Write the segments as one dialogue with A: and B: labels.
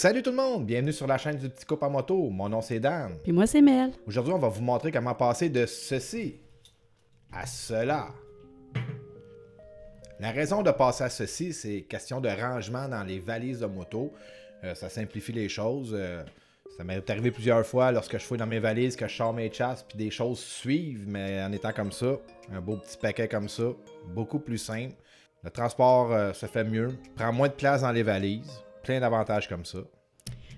A: Salut tout le monde, bienvenue sur la chaîne du Petit Couple à moto. Mon nom c'est Dan.
B: Puis moi, c'est Mel.
A: Aujourd'hui, on va vous montrer comment passer de ceci à cela. La raison de passer à ceci, c'est question de rangement dans les valises de moto. Ça simplifie les choses. Ça m'est arrivé plusieurs fois lorsque je fouille dans mes valises, que je sors mes chasses, puis des choses suivent, mais en étant comme ça, un beau petit paquet comme ça, beaucoup plus simple. Le transport se fait mieux, prend moins de place dans les valises, plein d'avantages comme ça.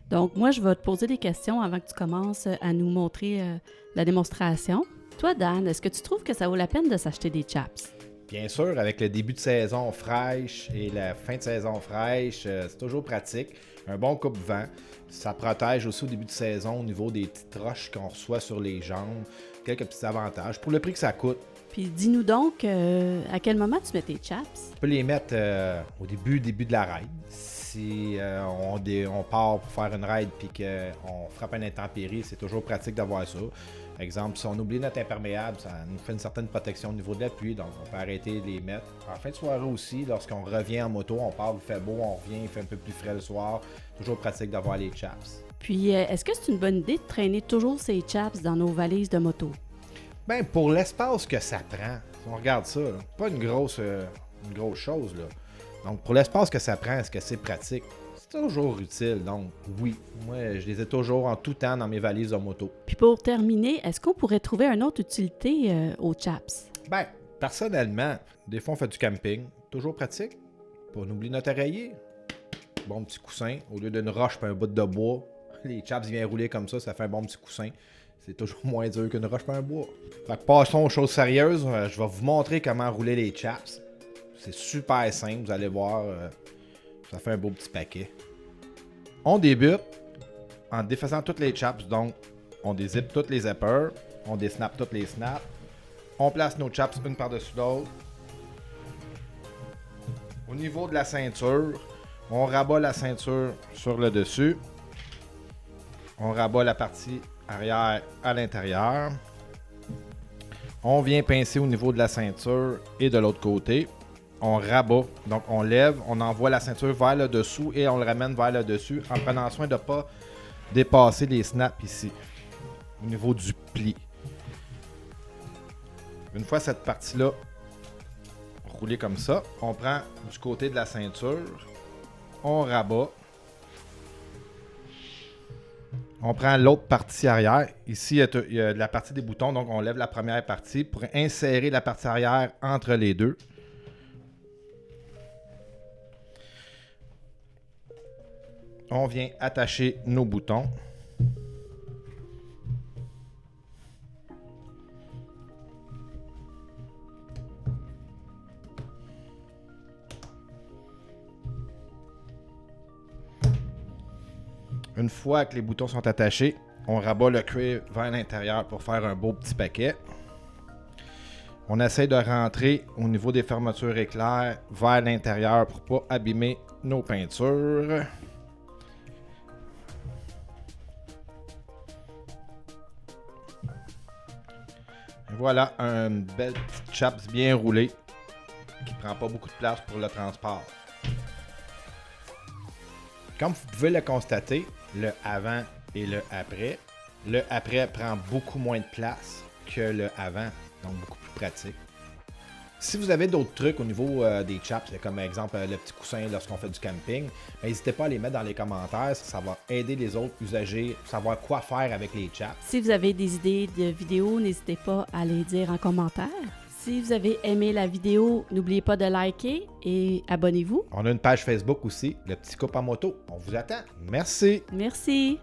B: Donc, moi, je vais te poser des questions avant que tu commences à nous montrer la démonstration. Toi, Dan, est-ce que tu trouves que ça vaut la peine de s'acheter des chaps?
A: Bien sûr, avec le début de saison fraîche et la fin de saison fraîche, c'est toujours pratique. Un bon coupe-vent, ça protège aussi au début de saison au niveau des petites roches qu'on reçoit sur les jambes. Quelques petits avantages pour le prix que ça coûte.
B: Puis dis-nous donc, à quel moment tu mets tes chaps?
A: On peut les mettre au début de la ride. Si on part pour faire une ride et qu'on frappe un intempérie, c'est toujours pratique d'avoir ça. Exemple, si on oublie notre imperméable, ça nous fait une certaine protection au niveau de la pluie, donc on peut arrêter de les mettre. En fin de soirée aussi, lorsqu'on revient en moto, on part, il fait beau, on revient, il fait un peu plus frais le soir. Toujours pratique d'avoir les chaps.
B: Puis, est-ce que c'est une bonne idée de traîner toujours ces chaps dans nos valises de moto?
A: Ben, pour l'espace que ça prend, si on regarde ça, là, pas une grosse chose, là. Donc, pour l'espace que ça prend, est-ce que c'est pratique? C'est toujours utile, donc oui. Moi, je les ai toujours en tout temps dans mes valises de moto.
B: Puis pour terminer, est-ce qu'on pourrait trouver une autre utilité aux chaps?
A: Ben, personnellement, des fois on fait du camping, toujours pratique. Pour n'oublier notre oreiller, bon petit coussin, au lieu d'une roche et un bout de bois, les chaps viennent rouler comme ça fait un bon petit coussin. C'est toujours moins dur qu'une roche et un bois. Fait que passons aux choses sérieuses, je vais vous montrer comment rouler les chaps. C'est super simple, vous allez voir, ça fait un beau petit paquet. On débute en défaisant toutes les chaps, donc on dézippe toutes les zippers, on désnap toutes les snaps, on place nos chaps une par-dessus l'autre. Au niveau de la ceinture, on rabat la ceinture sur le dessus, on rabat la partie arrière à l'intérieur, on vient pincer au niveau de la ceinture et de l'autre côté. On rabat, donc on lève, on envoie la ceinture vers le dessous et on le ramène vers le dessus en prenant soin de ne pas dépasser les snaps ici, au niveau du pli. Une fois cette partie-là roulée comme ça, on prend du côté de la ceinture, on rabat, on prend l'autre partie arrière. Ici, il y a la partie des boutons, donc on lève la première partie pour insérer la partie arrière entre les deux. On vient attacher nos boutons. Une fois que les boutons sont attachés, on rabat le cuir vers l'intérieur pour faire un beau petit paquet. On essaie de rentrer au niveau des fermetures éclairs vers l'intérieur pour ne pas abîmer nos peintures. Voilà un bel petit chaps bien roulé qui prend pas beaucoup de place pour le transport. Comme vous pouvez le constater, le avant et le après prend beaucoup moins de place que le avant, donc beaucoup plus pratique. Si vous avez d'autres trucs au niveau des chaps, comme exemple le petit coussin lorsqu'on fait du camping, n'hésitez pas à les mettre dans les commentaires, ça va aider les autres usagers à savoir quoi faire avec les chaps.
B: Si vous avez des idées de vidéos, n'hésitez pas à les dire en commentaire. Si vous avez aimé la vidéo, n'oubliez pas de liker et abonnez-vous.
A: On a une page Facebook aussi, le Petit Couple à moto. On vous attend. Merci.
B: Merci.